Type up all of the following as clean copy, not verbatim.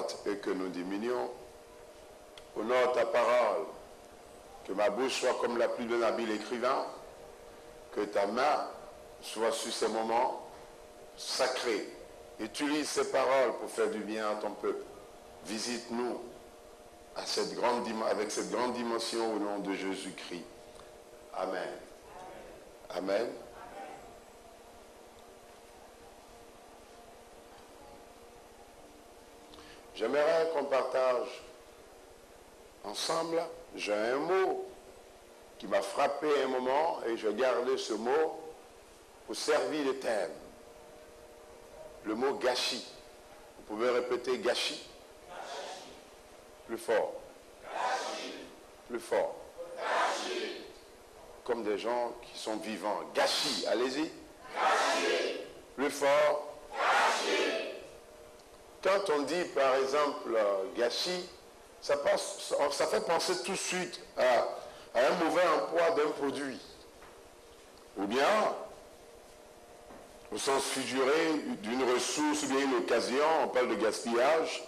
augmente et que nous diminuons. Honore ta parole, que ma bouche soit comme la plume d'un habile écrivain, que ta main soit sur ces moments sacrés. Utilise ces paroles pour faire du bien à ton peuple. Visite-nous avec cette grande dimension au nom de Jésus-Christ. Amen. Amen. J'aimerais qu'on partage ensemble. J'ai un mot qui m'a frappé un moment et je gardais ce mot pour servir le thème. Le mot gâchis. Vous pouvez répéter gâchis? Gâchis. Plus fort. Gâchis. Plus fort. Gâchis. Comme des gens qui sont vivants. Gâchis, allez-y. Gâchis. Plus fort. Gâchis. Quand on dit par exemple gâchis, ça fait penser tout de suite à un mauvais emploi d'un produit. Ou bien, au sens figuré d'une ressource ou bien une occasion, on parle de gaspillage.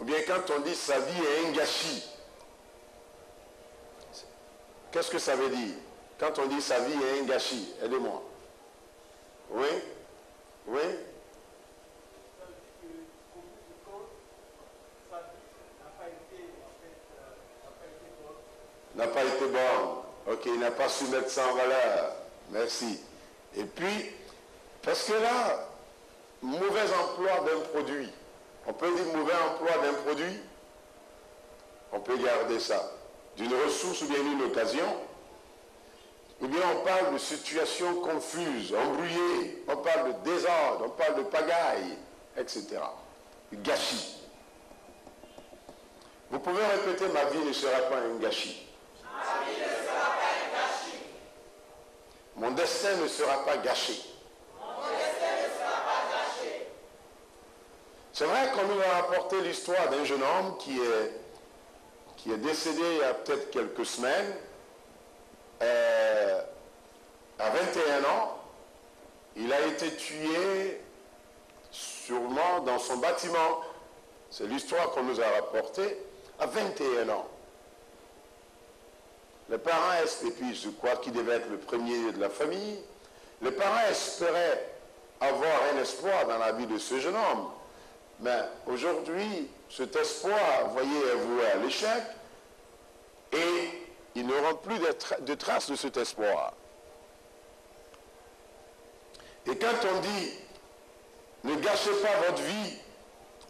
Ou bien quand on dit sa vie est un gâchis. Qu'est-ce que ça veut dire? Quand on dit sa vie est un gâchis, aidez-moi. Oui? Oui? N'a pas été bonne. Ok, il n'a pas su mettre ça en valeur. Merci. Et puis, parce que là, mauvais emploi d'un produit. On peut dire mauvais emploi d'un produit. On peut garder ça. D'une ressource ou bien d'une occasion. Ou bien on parle de situation confuse, embrouillée. On parle de désordre, on parle de pagaille, etc. Gâchis. Vous pouvez répéter, ma vie ne sera pas un gâchis. Ma vie ne sera pas un gâchis. Mon destin ne sera pas gâché. Mon destin ne sera pas gâché. C'est vrai qu'on nous a rapporté l'histoire d'un jeune homme qui est décédé il y a peut-être quelques semaines, à 21 ans. Il a été tué sûrement dans son bâtiment. C'est l'histoire qu'on nous a rapportée à 21 ans. Les parents, et puis je crois qu'il devait être le premier de la famille, les parents espéraient avoir un espoir dans la vie de ce jeune homme. Mais aujourd'hui, cet espoir, vous voyez, est voué à l'échec et ils n'auront plus de traces de cet espoir. Et quand on dit ne gâchez pas votre vie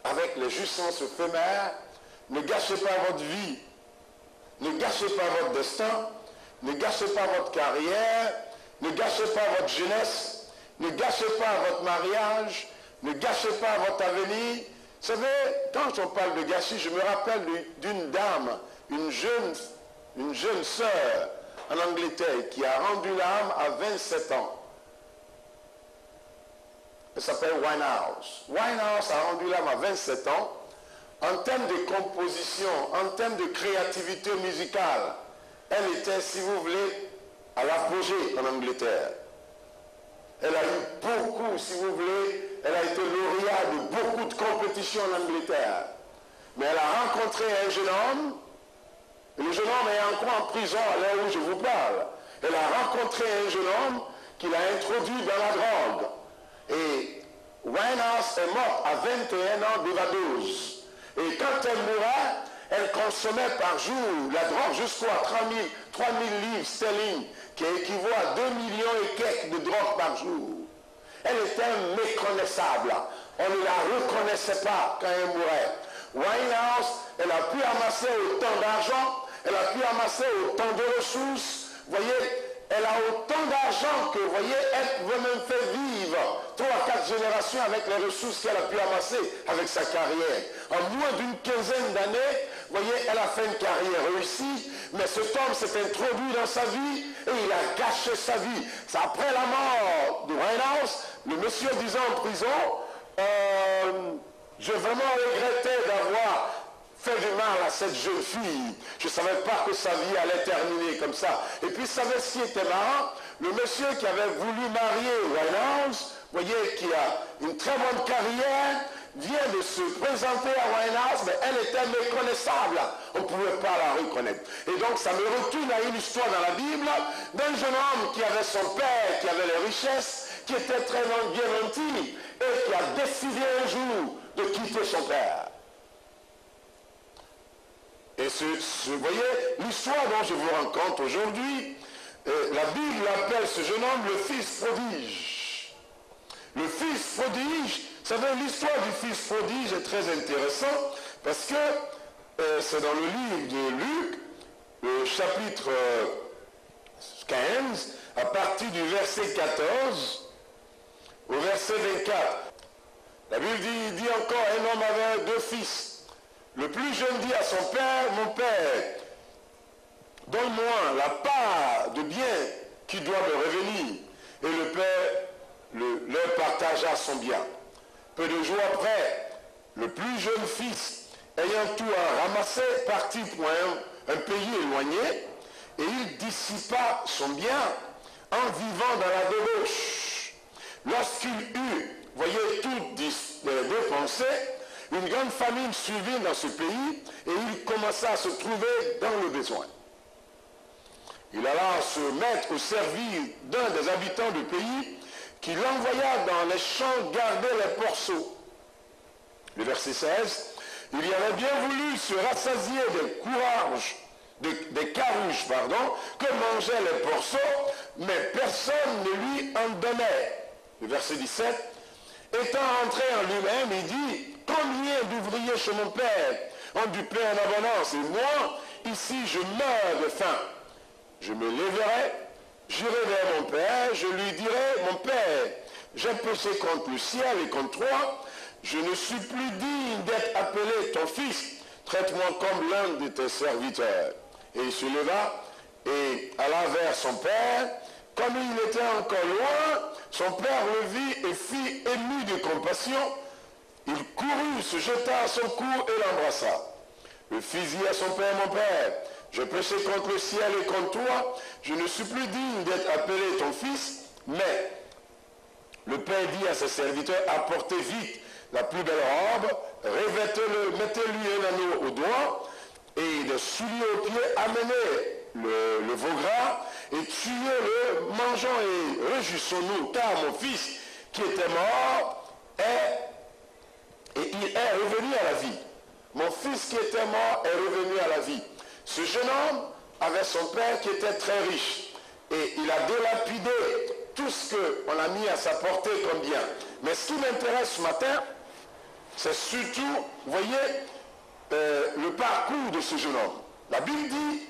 avec les jouissances éphémères, ne gâchez pas votre vie, ne gâchez pas votre destin, ne gâchez pas votre carrière, ne gâchez pas votre jeunesse, ne gâchez pas votre mariage, ne gâchez pas votre avenir. Vous savez, quand on parle de gâchis, je me rappelle d'une dame, une jeune sœur en Angleterre qui a rendu l'âme à 27 ans. Elle s'appelle Winehouse. Winehouse a rendu l'âme à 27 ans. En termes de composition, en termes de créativité musicale, elle était, si vous voulez, à l'apogée en Angleterre. Elle a eu beaucoup, si vous voulez, elle a été lauréate de beaucoup de compétitions en Angleterre. Mais elle a rencontré un jeune homme, et le jeune homme est encore en prison à l'heure où je vous parle. Elle a rencontré un jeune homme qui l'a introduit dans la drogue. Et Winehouse est morte à 21 ans d'overdose. Et quand elle mourait, elle consommait par jour la drogue jusqu'à 3 000 livres sterling, qui équivaut à 2 millions et quelques de drogue par jour. Elle était méconnaissable. On ne la reconnaissait pas quand elle mourait. Winehouse, elle a pu amasser autant d'argent, elle a pu amasser autant de ressources. Vous voyez, elle a autant d'argent que, vous voyez, elle pouvait même faire vivre 3 à 4 générations avec les ressources qu'elle a pu amasser avec sa carrière. En moins d'une quinzaine d'années, vous voyez, elle a fait une carrière réussie, mais cet homme s'est introduit dans sa vie et il a gâché sa vie. C'est après la mort de Winehouse, le monsieur disant en prison, j'ai vraiment regretté d'avoir fait du mal à cette jeune fille. Je ne savais pas que sa vie allait terminer comme ça. Et puis, vous savez ce qui était marrant? Le monsieur qui avait voulu marier Winehouse, vous voyez, qui a une très bonne carrière, vient de se présenter à Winehouse, mais elle était méconnaissable. On ne pouvait pas la reconnaître. Et donc ça me retourne à une histoire dans la Bible d'un jeune homme qui avait son père, qui avait les richesses, qui était très bien nanti et qui a décidé un jour de quitter son père. Et vous voyez, l'histoire dont je vous raconte aujourd'hui, la Bible appelle ce jeune homme le fils prodige. Le fils prodige, vous savez, l'histoire du fils prodige est très intéressante parce que c'est dans le livre de Luc, le chapitre 15, à partir du verset 14 au verset 24. La Bible dit encore, un homme avait deux fils. Le plus jeune dit à son père, mon père, donne-moi la part de bien qui doit me revenir. Et le père leur partagea son bien. Peu de jours après, le plus jeune fils, ayant tout à ramasser, partit pour un pays éloigné, et il dissipa son bien en vivant dans la débauche. Lorsqu'il eut, voyez, tout dépensé, une grande famine survint dans ce pays et il commença à se trouver dans le besoin. Il alla se mettre au service d'un des habitants du pays qui l'envoya dans les champs garder les porceaux. Le verset 16, il y avait bien voulu se rassasier des carouges, que mangeaient les porceaux, mais personne ne lui en donnait. Le verset 17, étant entré en lui-même, il dit, combien d'ouvriers chez mon père ont du pain en abondance, et moi, ici, je meurs de faim. Je me lèverai, j'irai vers mon père, je lui dirai, mon père, j'ai péché contre le ciel et contre toi, je ne suis plus digne d'être appelé ton fils, traite-moi comme l'un de tes serviteurs. Et il se leva et alla vers son père. Comme il était encore loin, son père le vit et fit ému de compassion. Il courut, se jeta à son cou et l'embrassa. Le fils dit à son père, mon père, j'ai péché contre le ciel et contre toi, je ne suis plus digne d'être appelé ton fils, mais le père dit à ses serviteurs, apportez vite la plus belle robe, revêtez-le, mettez-lui un anneau au doigt, et des souliers aux pieds, amenez le veau gras, et tuez-le, mangeons et réjouissons-nous, car mon fils qui était mort il est revenu à la vie. Mon fils qui était mort est revenu à la vie. Ce jeune homme avait son père qui était très riche, et il a délapidé tout ce qu'on a mis à sa portée comme bien. Mais ce qui m'intéresse ce matin, c'est surtout, vous voyez, le parcours de ce jeune homme. La Bible dit,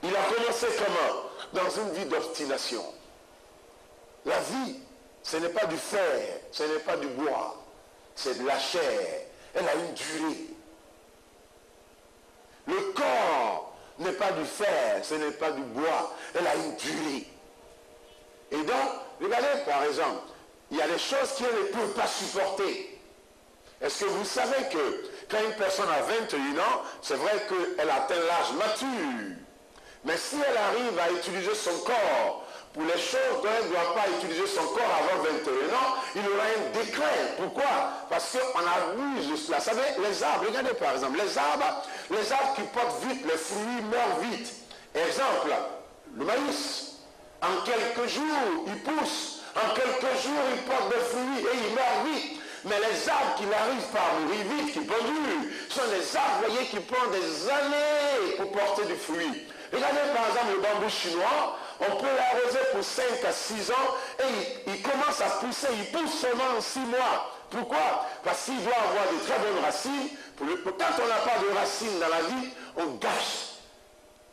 il a commencé comment? Dans une vie d'obstination. La vie, ce n'est pas du fer, ce n'est pas du bois, c'est de la chair. Elle a une durée. Le corps n'est pas du fer, ce n'est pas du bois, elle a une durée. Et donc, regardez par exemple, il y a des choses qu'elle ne peut pas supporter. Est-ce que vous savez que quand une personne a 21 ans, c'est vrai qu'elle atteint l'âge mature. Mais si elle arrive à utiliser son corps pour les choses dont elle ne doit pas utiliser son corps avant 21 ans, il aura un déclin. Pourquoi? Parce qu'on abuse de cela. Vous savez, les arbres, regardez par exemple, les arbres qui portent vite, les fruits meurent vite. Exemple, le maïs. En quelques jours, il pousse. En quelques jours, il porte des fruits et il meurt vite. Mais les arbres qui n'arrivent pas à mourir vite, qui pendulent, sont des arbres, voyez, qui prennent des années pour porter du fruit. Regardez par exemple le bambou chinois, on peut l'arroser pour 5 à 6 ans et il commence à pousser, il pousse seulement en 6 mois. Pourquoi? Parce qu'il doit avoir de très bonnes racines. Quand on n'a pas de racines dans la vie, on gâche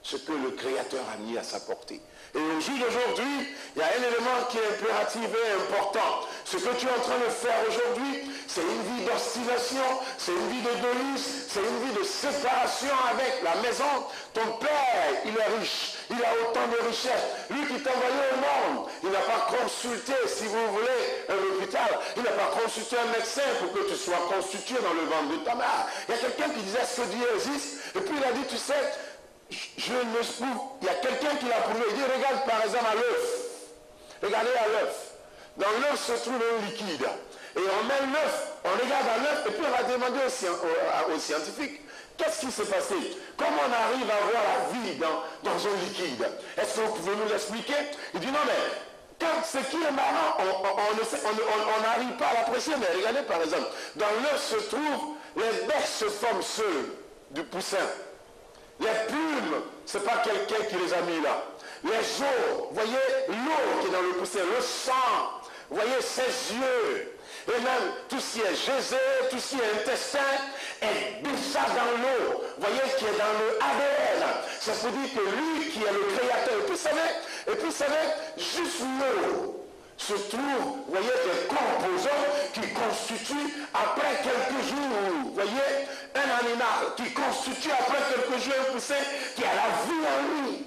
ce que le Créateur a mis à sa portée. Et au jour d'aujourd'hui, il y a un élément qui est impératif et important. Ce que tu es en train de faire aujourd'hui, c'est une vie d'obstination, c'est une vie de délice, c'est une vie de séparation avec la maison. Ton père, il est riche, il a autant de richesses. Lui qui t'a envoyé au monde, il n'a pas consulté, si vous voulez, un hôpital, il n'a pas consulté un médecin pour que tu sois constitué dans le ventre de ta mère. Il y a quelqu'un qui disait est-ce que Dieu existe? Et puis il a dit, tu sais, il y a quelqu'un qui l'a prouvé. Il dit, regarde par exemple à l'œuf. Regardez à l'œuf. Dans l'œuf se trouve un liquide. et on met l'œuf, on regarde à l'œuf, et puis on va demander aux scientifiques, qu'est-ce qui s'est passé? Comment on arrive à voir la vie dans un liquide? Est-ce que vous pouvez nous l'expliquer? Il dit non, mais quand ce qui est marrant, on n'arrive pas à l'apprécier, mais regardez par exemple, dans l'œuf se trouve, les baies se forment seules du poussin. Les plumes, ce n'est pas quelqu'un qui les a mis là. Les os, voyez l'eau qui est dans le poussin, le sang, voyez ses yeux. Et même tout ce qui est gésé, tout ce qui est intestin est déjà dans l'eau. Voyez qui est dans le ADN. Ça se dit que lui qui est le créateur. Et puis vous savez, juste l'eau se trouve, voyez, des composants qui constituent après quelques jours, voyez, un animal qui constitue après quelques jours un poussin qui a la vie en lui.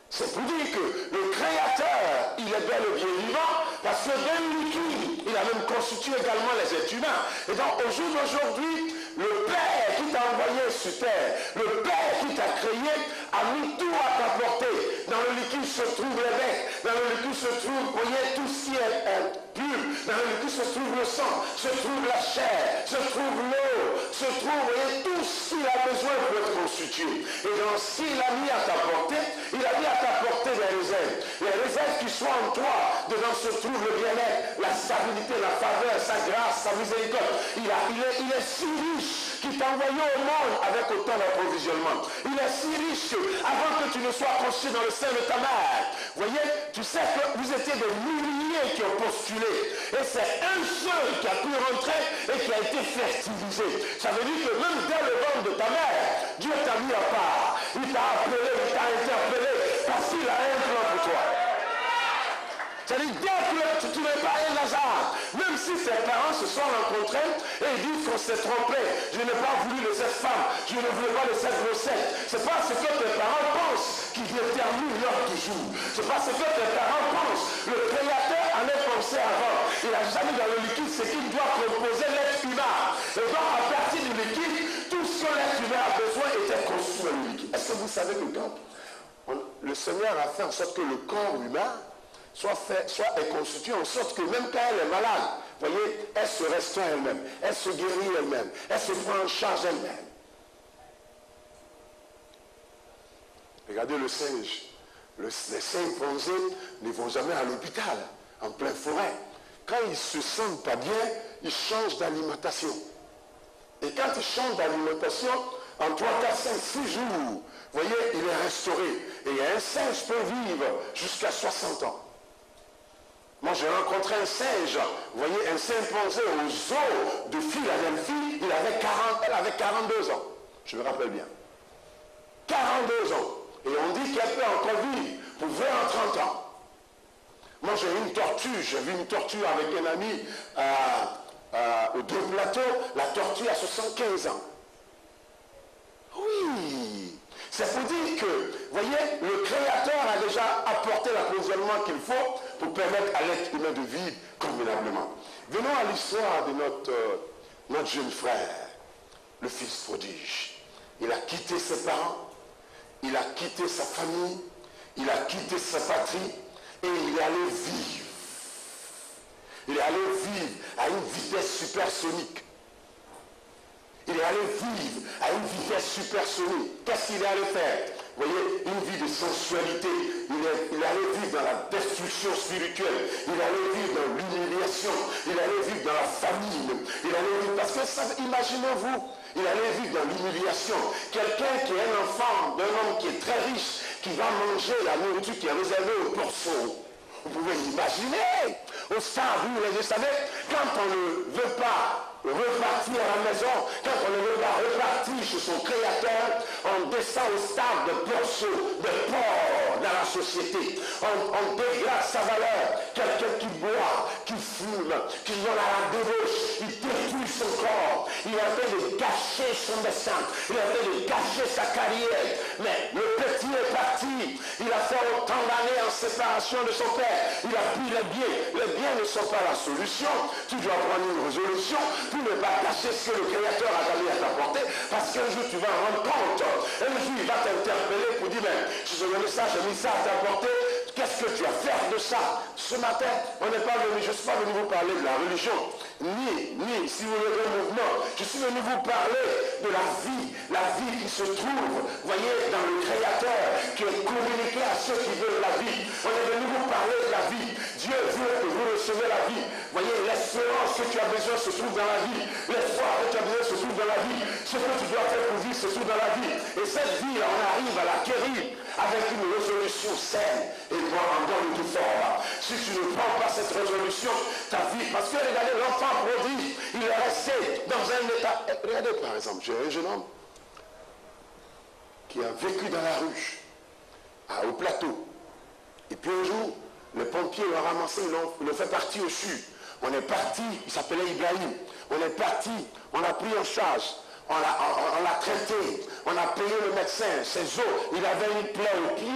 C'est pour dire que le créateur, il est bel et bien vivant, parce que d'un liquide, il a même constitué également les êtres humains. Et donc, au jour d'aujourd'hui, le Père qui t'a envoyé sur terre, le Père qui t'a créé, a mis tout à ta portée. Dans le liquide se trouve les bêtes, dans le liquide se trouve, voyez, tout ce qui est pur, dans le liquide se trouve le sang, se trouve la chair, se trouve l'eau, se trouve, voyez, tout ce qu'il a besoin pour être constitué. Et donc, s'il a mis à ta portée, il a mis à ta portée des réserves. Les réserves qui sont en toi, dedans se trouve le bien-être, la stabilité, la faveur, sa grâce, sa miséricorde. Il est si riche qu'il t'a envoyé au monde avec autant d'approvisionnement. Il est si riche avant que tu ne sois conçu dans le sein de ta mère. Voyez, tu sais que vous étiez des milliers qui ont postulé. Et c'est un seul qui a pu rentrer et qui a été fertilisé. Ça veut dire que même dès le ventre de ta mère, Dieu t'a mis à part. Il t'a appelé, il t'a interpellé parce qu'il a un plan pour toi. C'est-à-dire, dès que tu n'es pas un hasard, même si ses parents se sont rencontrés et ils disent qu'on s'est trompé, je n'ai pas voulu de cette femme, je ne voulais pas de cette grossesse. C'est pas ce que tes parents pensent qui détermine l'heure du jour. C'est pas ce que tes parents pensent. Le Créateur en est pensé avant. Il a jamais dans le liquide ce qu'il doit proposer l'être humain. Et donc, à partir du liquide, tout ce que l'être humain a besoin était conçu dans le liquide. Est-ce que vous savez que quand le Seigneur a fait en sorte que le corps humain soit est constitué en sorte que même quand elle est malade, voyez, elle se restaure elle-même, elle se guérit elle-même, elle se prend en charge elle-même. Regardez le singe. Les chimpanzés ne vont jamais à l'hôpital, en pleine forêt. Quand ils se sentent pas bien, ils changent d'alimentation. Et quand ils changent d'alimentation, en 3, 4, 5, 6 jours, vous voyez, il est restauré. Et un singe peut vivre jusqu'à 60 ans. Moi, j'ai rencontré un singe, vous voyez, un chimpanzé au zoo de Philadelphie, elle avait 42 ans. Je me rappelle bien. 42 ans. Et on dit qu'elle peut encore vivre pour 20 à 30 ans. Moi, j'ai vu une tortue avec un ami au deux plateaux. La tortue a 75 ans. Oui. C'est pour dire que, vous voyez, le Créateur a déjà apporté l'approvisionnement qu'il faut pour permettre à l'être humain de vivre convenablement. Venons à l'histoire de notre jeune frère, le fils prodige. Il a quitté ses parents, il a quitté sa famille, il a quitté sa patrie et il est allé vivre. Il est allé vivre à une vitesse supersonique. Il est allé vivre à une vitesse supersonique. Qu'est-ce qu'il est allé faire? Vous voyez, une vie de sensualité. Il est allé vivre dans la destruction spirituelle. Il est allé vivre dans l'humiliation. Il est allé vivre dans la famine. Il est allé vivre, parce que imaginez-vous, il est allé vivre dans l'humiliation. Quelqu'un qui est un enfant d'un homme qui est très riche, qui va manger la nourriture qui est réservée aux portions. Vous pouvez imaginer, au stade où vous savez, quand on ne veut pas repartir à la maison, quand on ne veut pas repartir chez son créateur, on descend au stade de porceau, de porc dans la société. On dégrade sa valeur. Quelqu'un qui boit, qui fume, qui va à la débauche, il détruit son corps. Il est en train de cacher son destin. Il est en train de cacher sa carrière. Mais le petit est parti. Il a fait autant d'années en séparation de son père. Il a pris les biens. Les biens ne sont pas la solution. Tu dois prendre une résolution pour ne pas cacher ce que le Créateur a donné à t'apporter, parce qu'un jour tu vas rendre compte. Un jour il va t'interpeller pour dire, mais je te donne ça, j'ai mis ça à t'apporter, qu'est-ce que tu vas faire de ça? Ce Ce matin, on n'est pas venu, je ne suis pas venu vous parler de la religion, ni, si vous voulez, le mouvement. Je suis venu vous parler de la vie qui se trouve, voyez, dans le Créateur, qui est communiqué à ceux qui veulent la vie. On est venu vous parler de la vie. Dieu veut que vous recevez la vie. Voyez, l'espérance que tu as besoin se trouve dans la vie. L'espoir que tu as besoin se trouve dans la vie. Ce que tu dois faire pour vivre se trouve dans la vie. Et cette vie, on arrive à l'acquérir avec une résolution saine et en bonne tout fort. Si tu ne prends pas cette résolution, ta vie, parce que regardez, l'enfant prodige, il est resté dans un état. Regardez par exemple, j'ai un jeune homme qui a vécu dans la rue, au plateau. Et puis un jour, les pompiers l'ont ramassé, ils l'ont fait partir au sud. On est parti, il s'appelait Ibrahim. On est parti, on l'a pris en charge. On l'a traité, on a payé le médecin, ses os, il avait une plaie au pied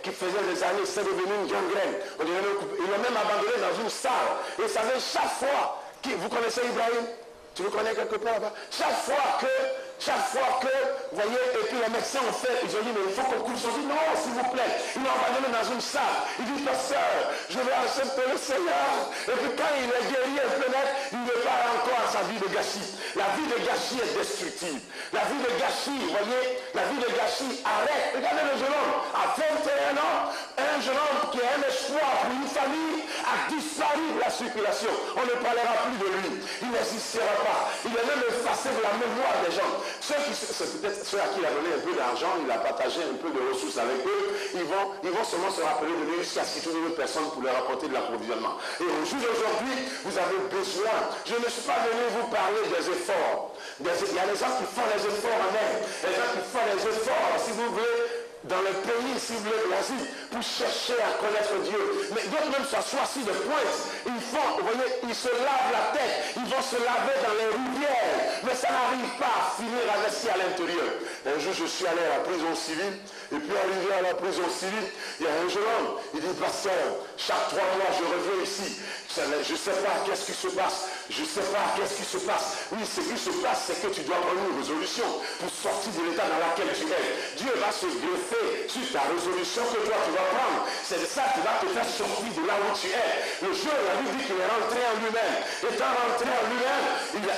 qui faisait des années, c'est devenu une gangrène. Il l'a même abandonné dans une salle. Et ça savez, chaque fois, vous connaissez Ibrahim? Tu le connais quelque part là-bas? Chaque fois que, vous voyez, et puis les médecins ont fait, ils ont dit, mais il faut qu'on coupe. Ils ont dit, non, s'il vous plaît. Ils l'ont abandonné dans une salle. Il dit, pasteur, je vais accepter le Seigneur. Et puis quand il est guéri et plein net, il ne parle encore à sa vie de gâchis. La vie de gâchis est destructive. La vie de gâchis, vous voyez, la vie de gâchis arrête. Regardez le jeune homme, à 21 ans, un jeune homme qui a un espoir pour une famille a disparu de la circulation. On ne parlera plus de lui. Il n'existera pas. Il est même effacé de la mémoire des gens. C'est peut-être ceux à qui il a donné un peu d'argent, il a partagé un peu de ressources avec eux, ils vont seulement se rappeler de lui jusqu'à ce qu'ils trouvent une personne pour leur apporter de l'approvisionnement. Et au jour d'aujourd'hui, vous avez besoin. Je ne suis pas venu vous parler des efforts. Il y a des gens qui font les efforts en Inde, des gens qui font les efforts, si vous voulez, dans le pays, si vous voulez, de l'Asie, pour chercher à connaître Dieu. Mais d'autres même s'assoient sur de pointe. Ils font, vous voyez, ils se lavent la tête. Ils vont se laver dans les rivières. Mais ça n'arrive pas à finir à rester à l'intérieur. Un jour, je suis allé à la prison civile. Et puis, arrivé à la prison civile, il y a un jeune homme. Il dit, pasteur, chaque 3 mois, je reviens ici. Je ne sais pas qu'est-ce qui se passe. Je ne sais pas qu'est-ce qui se passe. Oui, ce qui se passe, c'est que tu dois prendre une résolution pour sortir de l'état dans lequel tu es. Dieu va se greffer sur ta résolution que toi tu vas prendre. C'est ça qui va te faire sortir de là où tu es. Le jour, la Bible dit qu'il est rentré en lui-même. Étant rentré en lui-même,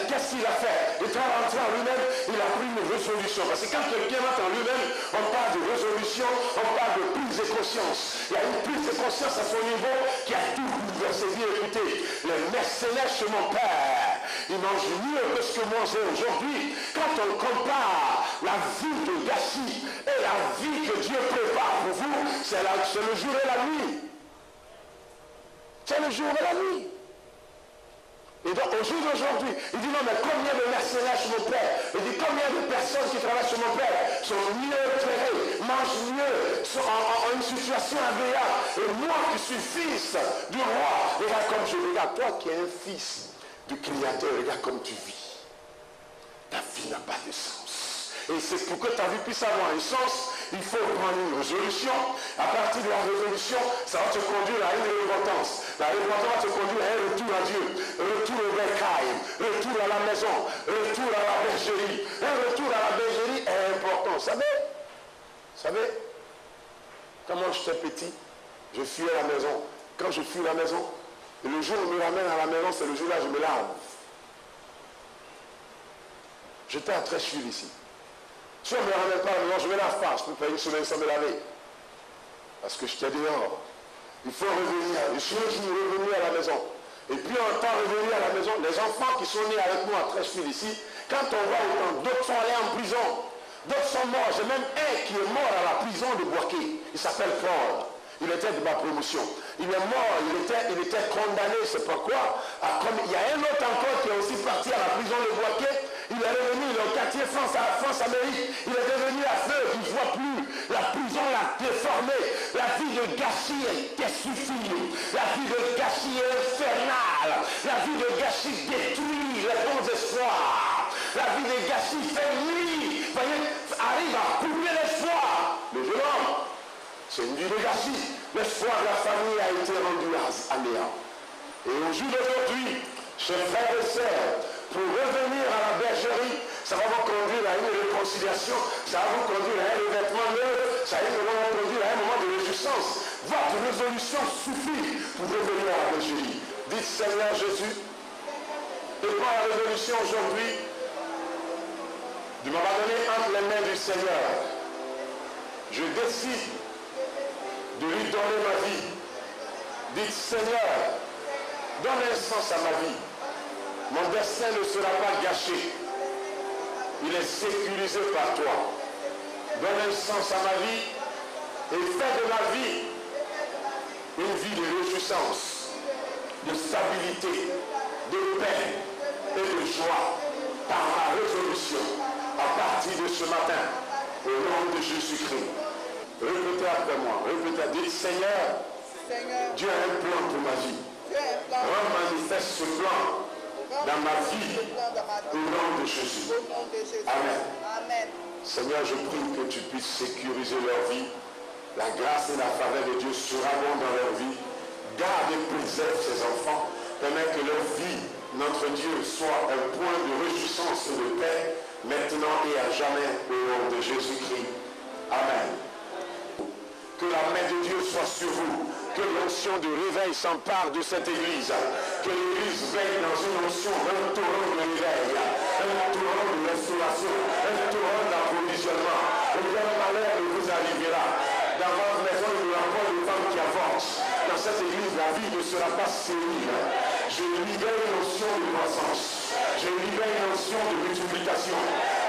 qu'est-ce qu'il a fait? Étant rentré en lui-même, il a pris une résolution. Parce que quand quelqu'un rentre en lui-même, on parle de résolution, on parle de prise de conscience. Il y a une prise de conscience à son niveau qui a tout bouleversé. Écoutez, les mercenaires chez mon père, ils mangent mieux que ce que moi j'ai aujourd'hui. Quand on compare la vie de gâchis et la vie que Dieu prépare pour vous, c'est le jour et la nuit. C'est le jour et la nuit. Et donc au jour d'aujourd'hui, il dit non mais combien de mercenaires chez mon père? Il dit combien de personnes qui travaillent chez mon père sont mieux traitées, mangent mieux, sont en une situation agréable. Et moi qui suis fils du roi, regarde comme je regarde, toi qui es un fils du Créateur, regarde comme tu vis. Ta vie n'a pas de sens. Et c'est pour que ta vie puisse avoir un sens, il faut prendre une résolution. À partir de la résolution, ça va te conduire à une repentance. La repentance va te conduire à un retour à Dieu, retour au bercail, retour à la maison, retour à la bergerie. Un retour à la bergerie est important. Vous savez, quand moi j'étais petit, je fuyais à la maison. Quand je fuis à la maison, et le jour où on me ramène à la maison, c'est le jour-là où je me lave. J'étais à Trècheville ici. Si on ne me ramène pas à la maison, je ne me lave pas. Je peux faire une semaine sans me laver. Parce que j'étais dehors. Il faut revenir. Je suis un jour revenu à la maison. Et puis en temps revenu à la maison, les enfants qui sont nés avec moi à Trècheville ici, quand on va au temps, d'autres sont allés en prison. D'autres sont morts. J'ai même un qui est mort à la prison de Boaké. Il s'appelle Paul. Il était de ma promotion. Il est mort, il était condamné, c'est pourquoi. Il y a un autre encore qui est aussi parti à la prison de Boaké. Il est revenu, il est au quartier France-Amérique. Il est devenu à feu, il ne voit plus. La prison l'a déformé. La vie de gâchis est destructive. La vie de gâchis est infernale. La vie de gâchis détruit les bons espoirs. La vie de gâchis fait nuit. Vous voyez, arrive à couper l'espoir. Le jeune homme, c'est une vie de gâchis. L'espoir de la famille a été rendu à néant. Et au jour d'aujourd'hui, chers frères et sœurs, pour revenir à la bergerie, ça va vous conduire à une réconciliation, ça va vous conduire à un revêtement neuf, ça va vous conduire à un moment de résistance. Votre résolution suffit pouvez venir à la Jésus. Dites Seigneur Jésus, et prends la résolution aujourd'hui de m'abandonner entre les mains du Seigneur. Je décide de lui donner ma vie. Dites Seigneur, donne un sens à ma vie. Mon destin ne sera pas gâché. Il est sécurisé par toi. Donne un sens à ma vie et fais de ma vie une vie de réjouissance, de stabilité, de paix et de joie par ma résolution à partir de ce matin au nom de Jésus-Christ. Répétez après moi, répétez, dites Seigneur, Dieu a un plan pour ma vie. Rends manifeste ce plan dans ma vie au nom de Jésus. Amen. Seigneur, je prie que tu puisses sécuriser leur vie. La grâce et la faveur de Dieu surabondent dans leur vie. Garde et préserve ces enfants. Permets que leur vie, notre Dieu, soit un point de réjouissance et de paix, maintenant et à jamais, au nom de Jésus-Christ. Amen. Que la main de Dieu soit sur vous. Que l'onction de réveil s'empare de cette église. Que l'église veille dans une onction, un torrent de réveil, un torrent de restauration, un torrent d'approvisionnement. Aucun malheur ne vous arrivera. Dans votre maison, il n'y aura pas de femme qui avance. Dans cette église, la vie ne sera pas stérile. Je libère une notion de croissance. Je libère une notion de multiplication.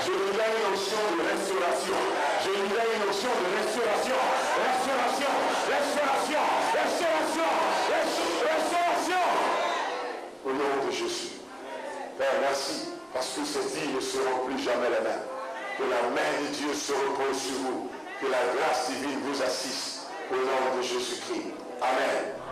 Je libère une notion de restauration. Je libère une notion de restauration. Restauration, restauration, restauration, restauration. Au nom de Jésus. Père, merci. Parce que ces vies ne seront plus jamais les mêmes. Que la main de Dieu se repose sur vous. Que la grâce divine vous assiste. Au nom de Jésus-Christ. Amen.